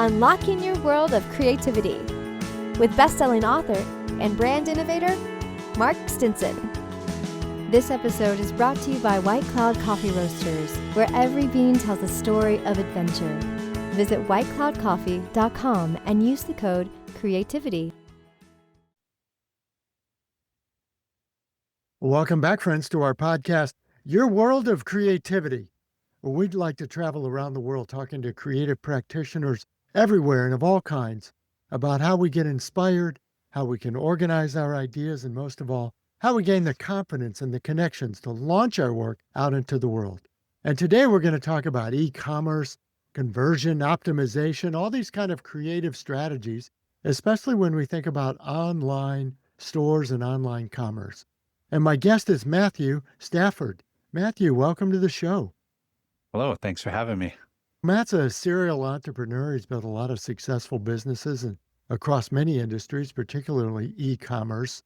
unlocking your world of creativity with best-selling author and brand innovator, Mark Stinson. This episode is brought to you by White Cloud Coffee Roasters, where every bean tells a story of adventure. Visit whitecloudcoffee.com and use the code CREATIVITY. Welcome back, friends, to our podcast, Your World of Creativity, where we'd like to travel around the world talking to creative practitioners everywhere and of all kinds about how we get inspired, how we can organize our ideas, and most of all, how we gain the confidence and the connections to launch our work out into the world. And today we're going to talk about e-commerce, conversion, optimization, all these kind of creative strategies, especially when we think about online stores and online commerce. And my guest is Matthew Stafford. Matthew, welcome to the show. Hello, thanks for having me. Matt's a serial entrepreneur. He's built a lot of successful businesses and across many industries, particularly e-commerce.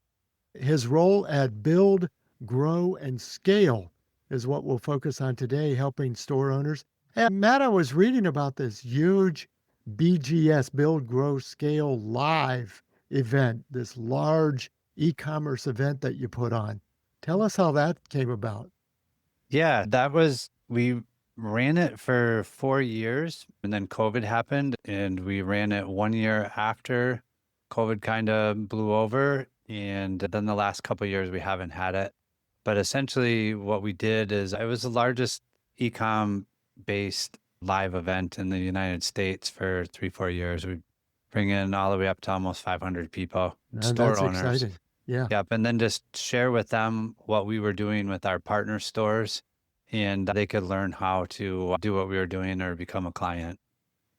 His role at Build, Grow, and Scale is what we'll focus on today, helping store owners. And Matt, I was reading about this huge BGS, Build, Grow, Scale live event, this large e-commerce event that you put on. Tell us how that came about. Yeah, we ran it for 4 years and then COVID happened and we ran it 1 year after COVID kind of blew over. And then the last couple of years we haven't had it. But essentially what we did is it was the largest e-com based live event in the United States for 3-4 years. We bring in all the way up to almost 500 people, store That's owners. exciting. Yeah. Yep. And then just share with them what we were doing with our partner stores and they could learn how to do what we were doing or become a client.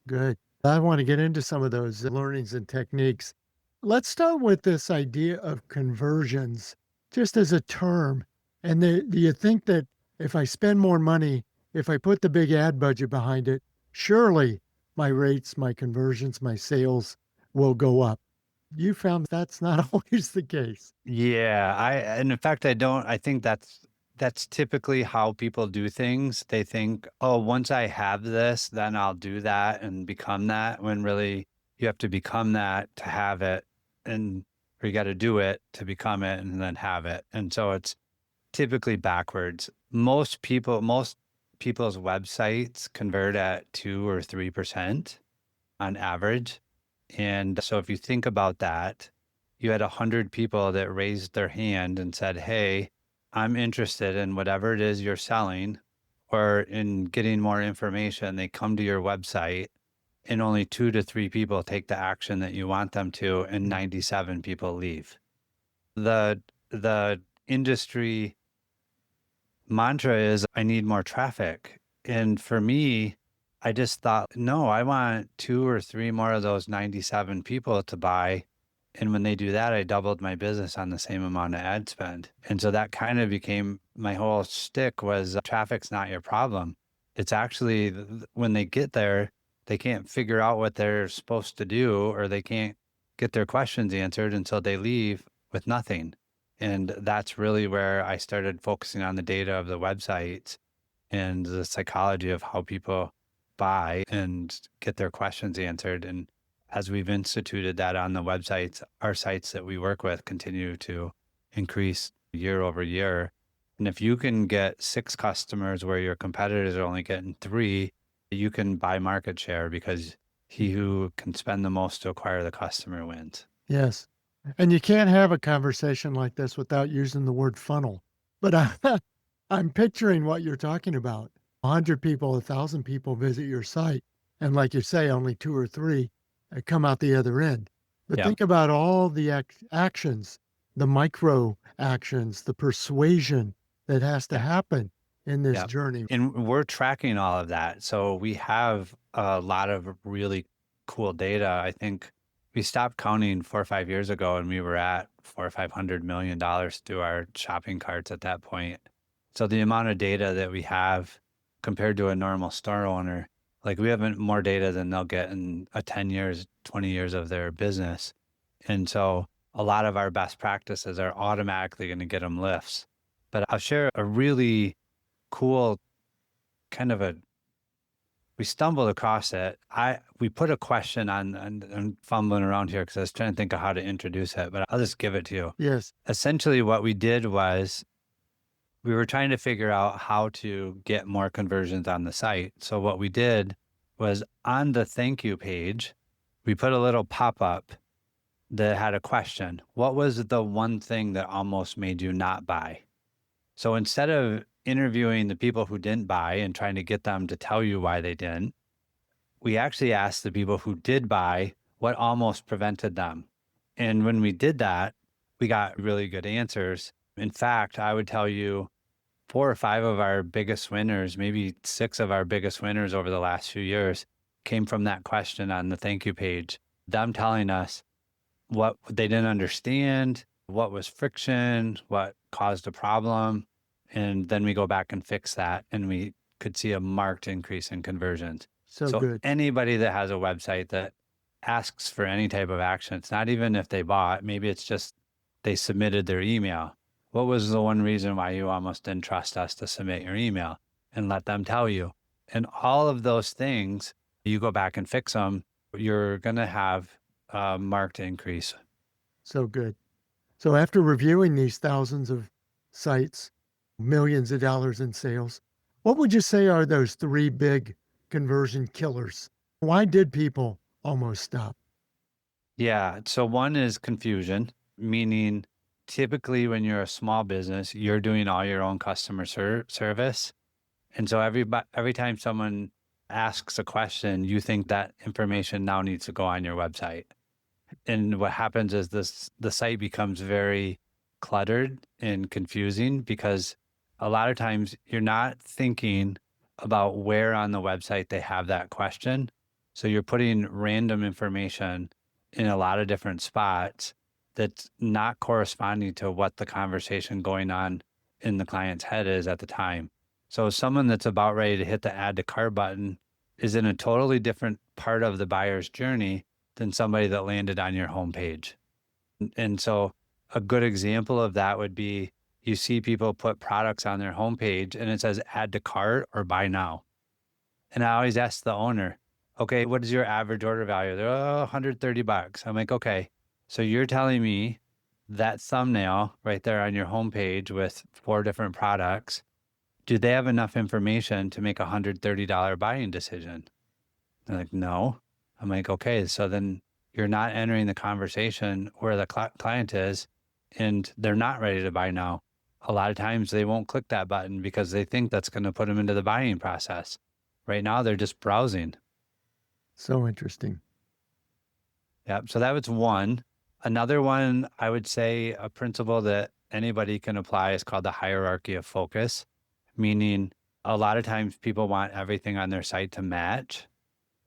Good. I want to get into some of those learnings and techniques. Let's start with this idea of conversions, just as a term. And do you think that if I spend more money, if I put the big ad budget behind it, surely my rates, my conversions, my sales will go up? You found that's not always the case. Yeah, and in fact, I think that's typically how people do things. They think, oh, once I have this, then I'll do that and become that, when really you have to become that to have it, or you got to do it to become it and then have it. And so it's typically backwards. Most people's websites convert at 2 or 3% on average. And so if you think about that, you had 100 people that raised their hand and said, hey, I'm interested in whatever it is you're selling or in getting more information. They come to your website and only 2 to 3 people take the action that you want them to, and 97 people leave. The industry mantra is, I need more traffic. And for me, I just thought, no, I want 2 or 3 more of those 97 people to buy. And when they do that, I doubled my business on the same amount of ad spend. And so that kind of became my whole shtick was traffic's not your problem. It's actually when they get there, they can't figure out what they're supposed to do, or they can't get their questions answered until they leave with nothing. And that's really where I started focusing on the data of the websites and the psychology of how people buy and get their questions answered. And as we've instituted that on the websites, our sites that we work with continue to increase year over year. And if you can get 6 customers where your competitors are only getting 3, you can buy market share, because he who can spend the most to acquire the customer wins. Yes. And you can't have a conversation like this without using the word funnel. But I'm picturing what you're talking about. 100 people, 1,000 people visit your site. And like you say, only 2 or 3 come out the other end. But think about all the actions, the micro actions, the persuasion that has to happen in this journey. And we're tracking all of that. So we have a lot of really cool data. I think we stopped counting 4 or 5 years ago, and we were at $400 or $500 million through our shopping carts at that point. So the amount of data that we have compared to a normal store owner, like we have more data than they'll get in 10 years, 20 years of their business. And so a lot of our best practices are automatically going to get them lifts. But I'll share a really cool kind of a we stumbled across it. We put a question on, and I'm fumbling around here because I was trying to think of how to introduce it, but I'll just give it to you. Yes. Essentially, what we did was we were trying to figure out how to get more conversions on the site. So what we did was on the thank you page, we put a little pop-up that had a question. What was the one thing that almost made you not buy? So instead of interviewing the people who didn't buy and trying to get them to tell you why they didn't, we actually asked the people who did buy what almost prevented them. And when we did that, we got really good answers. In fact, I would tell you 4 or 5 of our biggest winners, maybe 6 of our biggest winners over the last few years came from that question on the thank you page. Them telling us what they didn't understand, what was friction, what caused a problem. And then we go back and fix that, and we could see a marked increase in conversions. So good. Anybody that has a website that asks for any type of action, it's not even if they bought, maybe it's just they submitted their email. What was the one reason why you almost didn't trust us to submit your email? And let them tell you. And all of those things, you go back and fix them, you're going to have a marked increase. So good. So after reviewing these thousands of sites, millions of dollars in sales, what would you say are those 3 big conversion killers? Why did people almost stop? Yeah. So one is confusion, meaning typically when you're a small business, you're doing all your own customer service. And so every time someone asks a question, you think that information now needs to go on your website. And what happens is the site becomes very cluttered and confusing because a lot of times you're not thinking about where on the website they have that question. So you're putting random information in a lot of different spots that's not corresponding to what the conversation going on in the client's head is at the time. So someone that's about ready to hit the add to cart button is in a totally different part of the buyer's journey than somebody that landed on your homepage. And so a good example of that would be you see people put products on their homepage and it says add to cart or buy now. And I always ask the owner, okay, what is your average order value? They're $130. I'm like, okay, so you're telling me that thumbnail right there on your homepage with 4 different products, do they have enough information to make a $130 buying decision? They're like, no. I'm like, okay, so then you're not entering the conversation where the client is and they're not ready to buy now. A lot of times they won't click that button because they think that's going to put them into the buying process. Right now, they're just browsing. So interesting. Yep. So that was one. Another one, I would say a principle that anybody can apply is called the hierarchy of focus, meaning a lot of times people want everything on their site to match.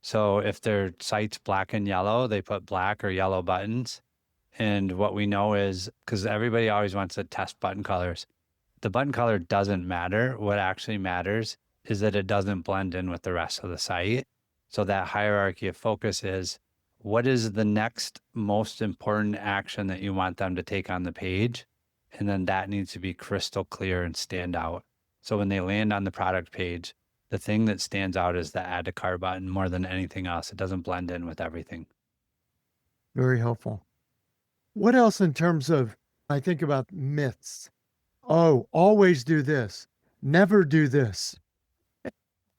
So if their site's black and yellow, they put black or yellow buttons. And what we know is, because everybody always wants to test button colors, the button color doesn't matter. What actually matters is that it doesn't blend in with the rest of the site. So that hierarchy of focus is, what is the next most important action that you want them to take on the page? And then that needs to be crystal clear and stand out. So when they land on the product page, the thing that stands out is the add to cart button more than anything else. It doesn't blend in with everything. Very helpful. What else in terms of, I think about myths. Oh, always do this. Never do this.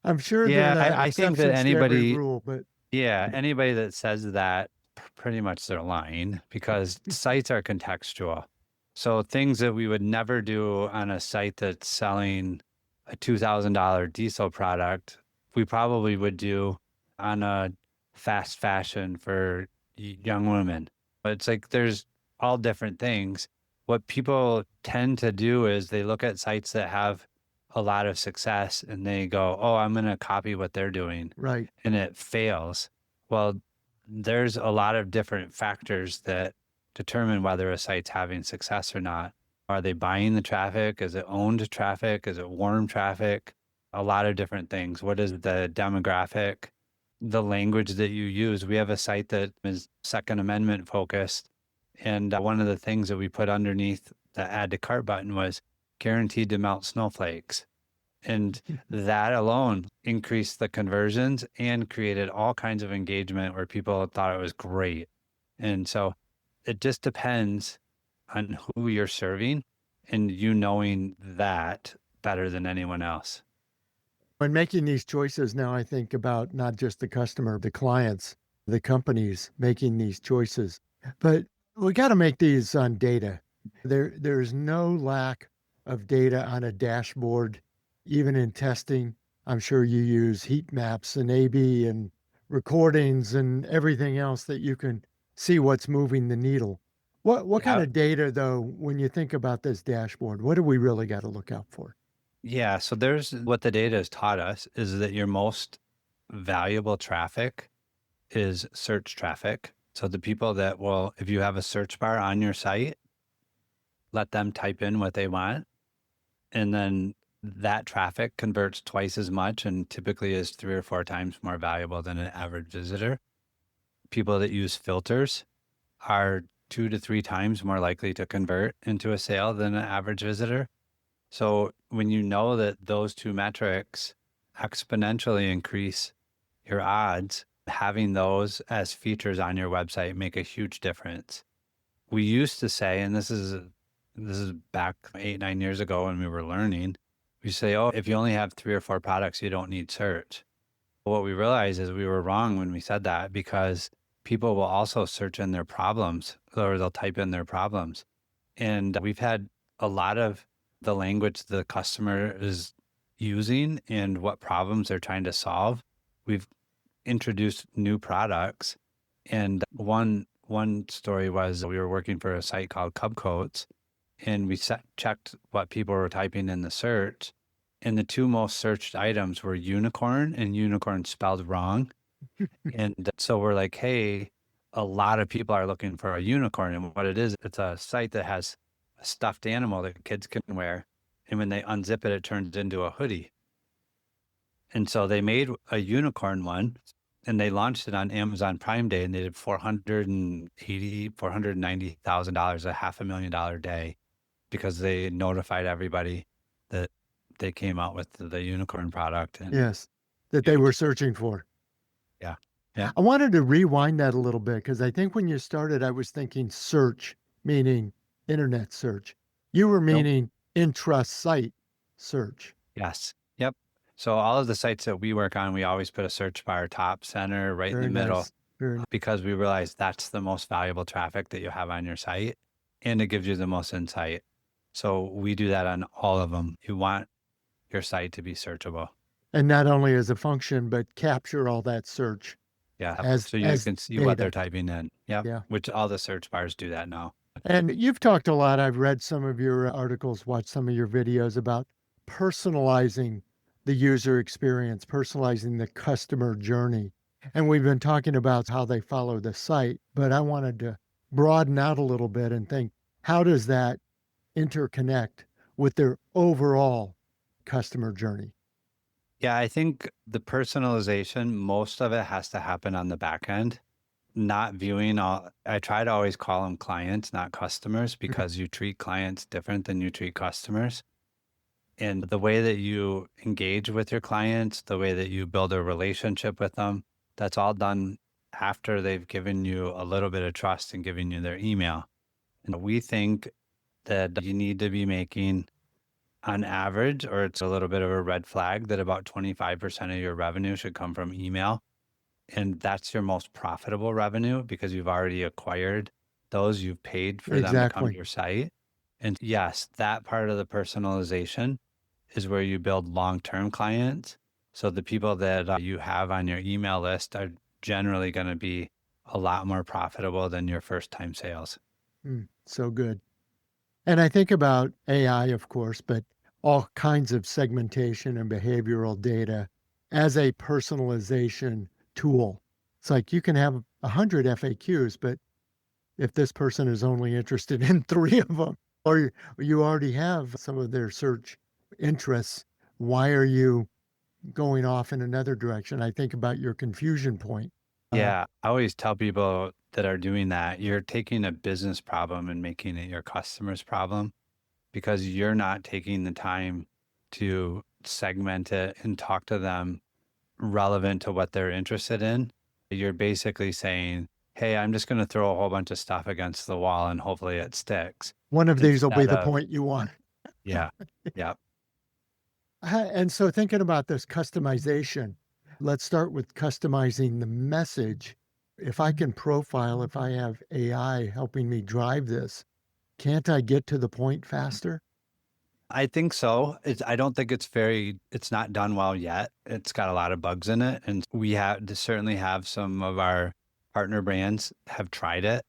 I'm sure Yeah, there are I think that exceptions to every rule, but anybody that says that, pretty much they're lying because sites are contextual. So things that we would never do on a site that's selling a $2,000 diesel product, we probably would do on a fast fashion for young women. But it's like there's all different things. What people tend to do is they look at sites that have a lot of success and they go, oh, I'm going to copy what they're doing. right. And it fails. Well, there's a lot of different factors that determine whether a site's having success or not. Are they buying the traffic? Is it owned traffic? Is it warm traffic? A lot of different things. What is the demographic? The language that you use. We have a site that is Second Amendment focused. And one of the things that we put underneath the add to cart button was guaranteed to melt snowflakes. And that alone increased the conversions and created all kinds of engagement where people thought it was great. And so it just depends on who you're serving and you knowing that better than anyone else. When making these choices now, I think about not just the customer, the clients, the companies making these choices, but we got to make these on data. There's no lack of data on a dashboard, even in testing. I'm sure you use heat maps and A/B and recordings and everything else that you can see what's moving the needle. What kind Yeah. of data though, when you think about this dashboard, what do we really got to look out for? Yeah. So there's what the data has taught us is that your most valuable traffic is search traffic. So the people that will, if you have a search bar on your site, let them type in what they want. And then that traffic converts twice as much and typically is 3 or 4 times more valuable than an average visitor. People that use filters are 2 to 3 times more likely to convert into a sale than an average visitor. So when you know that those two metrics exponentially increase your odds, having those as features on your website make a huge difference. We used to say, and this is back 8, 9 years ago when we were learning, we say, oh, if you only have 3 or 4 products, you don't need search. What we realized is we were wrong when we said that because people will also search in their problems or they'll type in their problems. And we've had a lot of the language the customer is using and what problems they're trying to solve. We've introduced new products. And one story was we were working for a site called Cub Coats and we checked what people were typing in the search. And the two most searched items were unicorn and unicorn spelled wrong. And so we're like, hey, a lot of people are looking for a unicorn. And what it is, it's a site that has a stuffed animal that kids can wear. And when they unzip it, it turns into a hoodie. And so they made a unicorn one and they launched it on Amazon Prime Day and they did $490,000, a $500,000 day because they notified everybody that they came out with the unicorn product. And Yes, that they were searching for. yeah. Yeah. I wanted to rewind that a little bit because I think when you started, I was thinking search, meaning internet search. You were Nope. meaning intra-site search. Yes. Yep. So all of the sites that we work on, we always put a search bar top, center, right Very in the middle, nice. Very nice. because we realize that's the most valuable traffic that you have on your site and it gives you the most insight. So we do that on all of them. You want your site to be searchable. And not only as a function, but capture all that search. Yeah. As- so you as can see what data. they're typing in. Yep. Yeah. Which all the search bars do that now. And you've talked a lot. I've read some of your articles, watched some of your videos about personalizing the user experience, personalizing the customer journey. And we've been talking about how they follow the site, but I wanted to broaden out a little bit and think, how does that interconnect with their overall customer journey? Yeah, I think the personalization, most of it has to happen on the back end. Not viewing all, I try to always call them clients, not customers, because you treat clients different than you treat customers. And the way that you engage with your clients, the way that you build a relationship with them, that's all done after they've given you a little bit of trust and given you their email. And we think that you need to be making, on average, or it's a little bit of a red flag, that about 25% of your revenue should come from email. And that's your most profitable revenue because you've already acquired those, you've paid for them to come Exactly. to your site. And yes, that part of the personalization is where you build long-term clients. So the people that you have on your email list are generally going to be a lot more profitable than your first-time sales. So good. And I think about AI, of course, but all kinds of segmentation and behavioral data as a personalization tool. It's like you can have 100 FAQs, but if this person is only interested in 3 of them, or you already have some of their search interests, why are you going off in another direction? I think about your confusion point. Yeah, I always tell people that are doing that, you're taking a business problem and making it your customer's problem because you're not taking the time to segment it and talk to them relevant to what they're interested in, you're basically saying, hey, I'm just going to throw a whole bunch of stuff against the wall and hopefully it sticks. One of these will be Instead the of, point you want. yeah, yeah. And so thinking about this customization, let's start with customizing the message. If I can profile, if I have AI helping me drive this, can't I get to the point faster? I think so. I don't think it's not done well yet. It's got a lot of bugs in it. And we certainly have some of our partner brands have tried it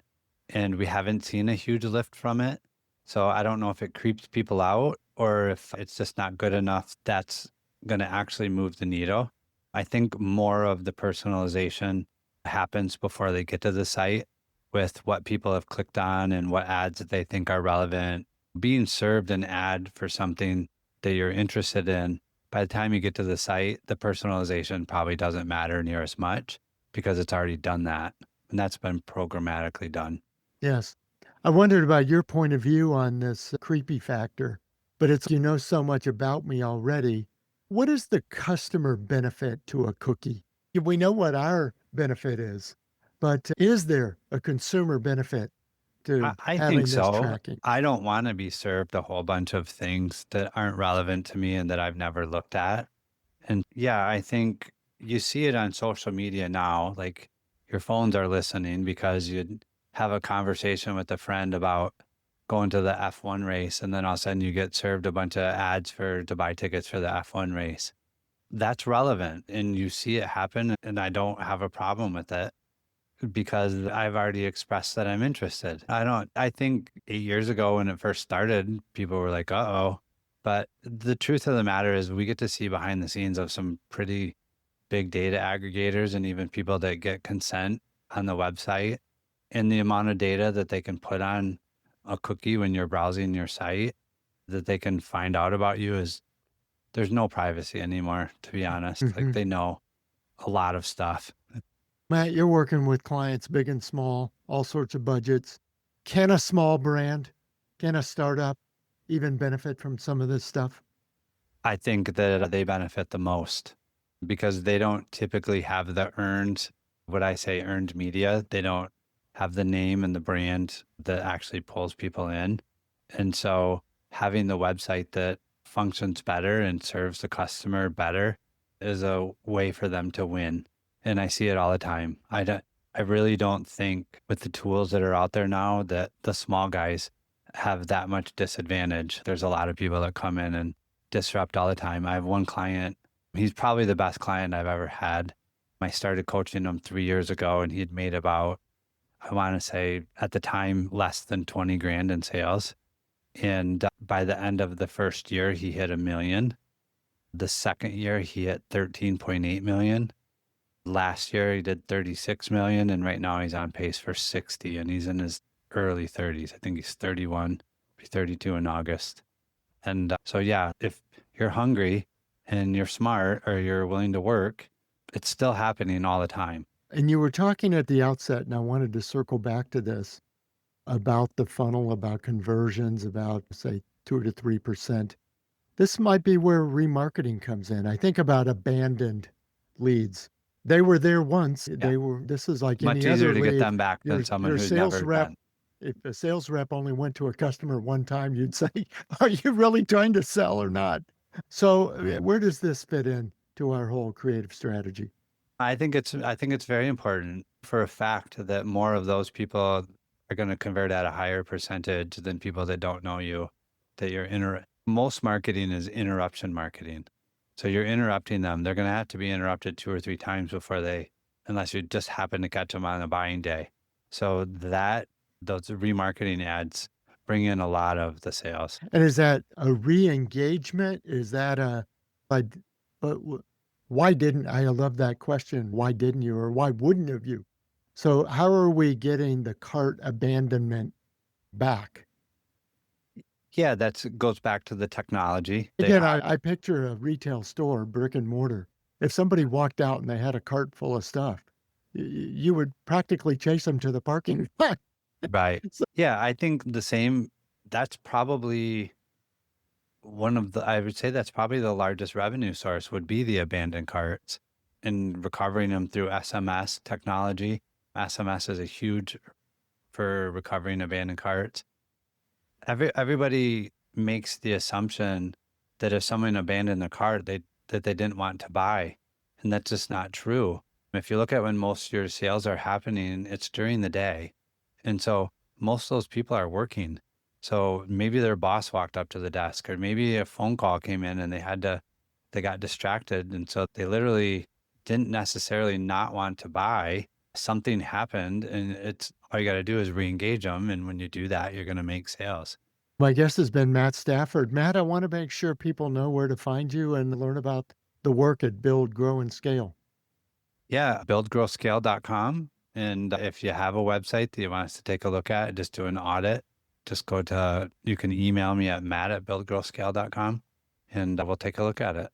and we haven't seen a huge lift from it. So I don't know if it creeps people out or if it's just not good enough that's going to actually move the needle. I think more of the personalization happens before they get to the site with what people have clicked on and what ads that they think are relevant. Being served an ad for something that you're interested in, by the time you get to the site, the personalization probably doesn't matter near as much because it's already done that. And that's been programmatically done. Yes. I wondered about your point of view on this creepy factor, but it's, you know, so much about me already. What is the customer benefit to a cookie? We know what our benefit is, but is there a consumer benefit to I think having this so. tracking? I don't want to be served a whole bunch of things that aren't relevant to me and that I've never looked at. And yeah, I think you see it on social media now. Like your phones are listening because you'd have a conversation with a friend about going to the F1 race, and then all of a sudden you get served a bunch of ads to buy tickets for the F1 race. That's relevant, and you see it happen, and I don't have a problem with it because I've already expressed that I'm interested. I think 8 years ago when it first started, people were like, uh-oh. But the truth of the matter is we get to see behind the scenes of some pretty big data aggregators and even people that get consent on the website, and the amount of data that they can put on a cookie when you're browsing your site that they can find out about you there's no privacy anymore, to be honest. Like they know a lot of stuff. Matt, you're working with clients big and small, all sorts of budgets. Can a small brand, can a startup even benefit from some of this stuff? I think that they benefit the most because they don't typically have what I say earned media. They don't have the name and the brand that actually pulls people in. And so having the website that functions better and serves the customer better is a way for them to win. And I see it all the time. I really don't think with the tools that are out there now that the small guys have that much disadvantage. There's a lot of people that come in and disrupt all the time. I have one client, he's probably the best client I've ever had. I started coaching him 3 years ago and he'd made about, I want to say at the time, less than 20 grand in sales. And by the end of the first year, he hit 1 million. The second year, he hit 13.8 million. Last year, he did 36 million. And right now he's on pace for 60 and he's in his early 30s. I think he's 31, be 32 in August. And so, yeah, if you're hungry and you're smart or you're willing to work, it's still happening all the time. And you were talking at the outset, and I wanted to circle back to this about the funnel, about conversions, about say 2 to 3%. This might be where remarketing comes in. I think about abandoned leads. They were there once. Yeah. This is like Much any easier other to get lead. them back than someone Your who's sales never rep, been. if a sales rep only went to a customer one time, you'd say, are you really trying to sell or not? So where does this fit in to our whole creative strategy? I think it's very important for a fact that more of those people are going to convert at a higher percentage than people that don't know you, that most marketing is interruption marketing. So you're interrupting them. They're going to have to be interrupted 2 or 3 times unless you just happen to catch them on a buying day. So those remarketing ads bring in a lot of the sales. And is that a re-engagement? Is that but why didn't I love that question? Why didn't you, or why wouldn't have you? So how are we getting the cart abandonment back? Yeah, goes back to the technology. Again, I picture a retail store, brick and mortar. If somebody walked out and they had a cart full of stuff, you would practically chase them to the parking lot. Right. Yeah, I think the same. That's probably I would say that's probably the largest revenue source would be the abandoned carts and recovering them through SMS technology. SMS is a huge for recovering abandoned carts. Everybody makes the assumption that if someone abandoned their cart, that they didn't want to buy, and that's just not true. If you look at when most of your sales are happening, it's during the day, and so most of those people are working. So maybe their boss walked up to the desk, or maybe a phone call came in and they got distracted, and so they literally didn't necessarily not want to buy. Something happened, and it's all you got to do is re-engage them, and when you do that, you're going to make sales. My guest has been Matt Stafford. Matt, I want to make sure people know where to find you and learn about the work at Build, Grow, and Scale. Yeah, buildgrowscale.com. And if you have a website that you want us to take a look at, just do an audit, you can email me at matt@buildgrowscale.com and we'll take a look at it.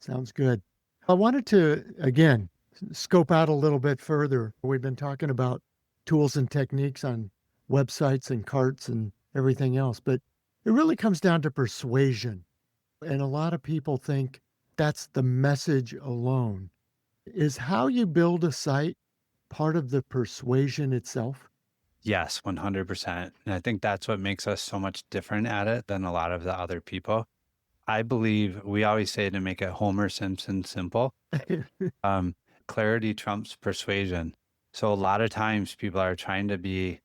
Sounds good. I wanted to, again, scope out a little bit further. We've been talking about tools and techniques on websites and carts and everything else, but it really comes down to persuasion. And a lot of people think that's the message alone. Is how you build a site part of the persuasion itself? Yes, 100%. And I think that's what makes us so much different at it than a lot of the other people. I believe we always say to make it Homer Simpson simple. Clarity trumps persuasion. So a lot of times people are trying to be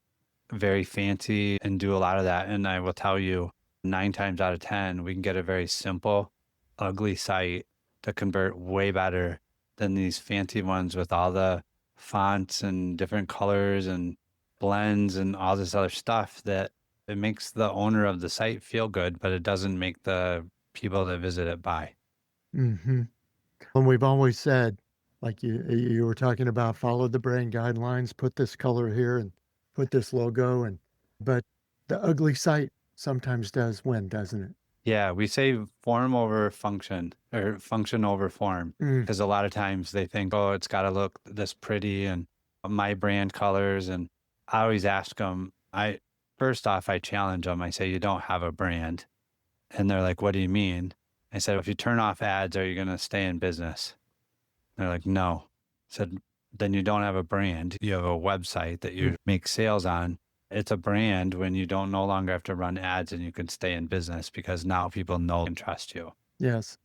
very fancy and do a lot of that. And I will tell you, 9 times out of 10, we can get a very simple, ugly site to convert way better than these fancy ones with all the fonts and different colors and blends and all this other stuff that it makes the owner of the site feel good, but it doesn't make the people that visit it buy. Mm-hmm. And we've always said, like you were talking about, follow the brand guidelines, put this color here and put this logo, but the ugly site sometimes does win, doesn't it? Yeah, we say form over function or function over form because a lot of times they think, oh, it's got to look this pretty and my brand colors. And I always ask them, first off, I challenge them. I say, you don't have a brand. And they're like, what do you mean? I said, if you turn off ads, are you going to stay in business? They're like, no. I said, then you don't have a brand. You have a website that you make sales on. It's a brand when you don't no longer have to run ads and you can stay in business because now people know and trust you. Yes.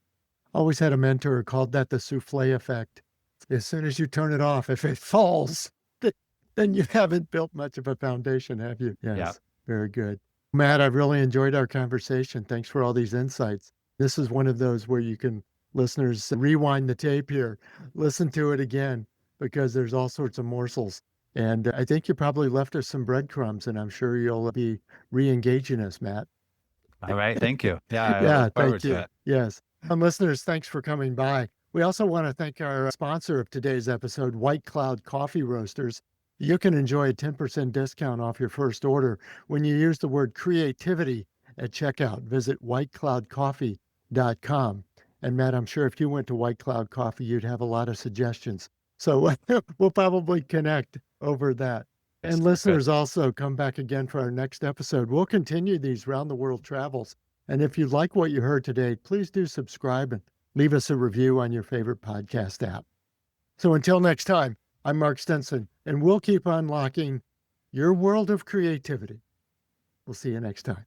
Always had a mentor who called that the souffle effect. As soon as you turn it off, if it falls, then you haven't built much of a foundation, have you? Yes. Yep. Very good. Matt, I've really enjoyed our conversation. Thanks for all these insights. This is one of those where you can, listeners, rewind the tape here, listen to it again, because there's all sorts of morsels. And I think you probably left us some breadcrumbs, and I'm sure you'll be re-engaging us, Matt. All right. Thank you. Yeah, thank you. Yes. And listeners, thanks for coming by. We also want to thank our sponsor of today's episode, White Cloud Coffee Roasters. You can enjoy a 10% discount off your first order when you use the word creativity at checkout. Visit whitecloudcoffee.com. And Matt, I'm sure if you went to White Cloud Coffee, you'd have a lot of suggestions. So we'll probably connect over that. And listeners, also come back again for our next episode. We'll continue these round the world travels. And if you like what you heard today, please do subscribe and leave us a review on your favorite podcast app. So until next time, I'm Mark Stinson, and we'll keep unlocking your world of creativity. We'll see you next time.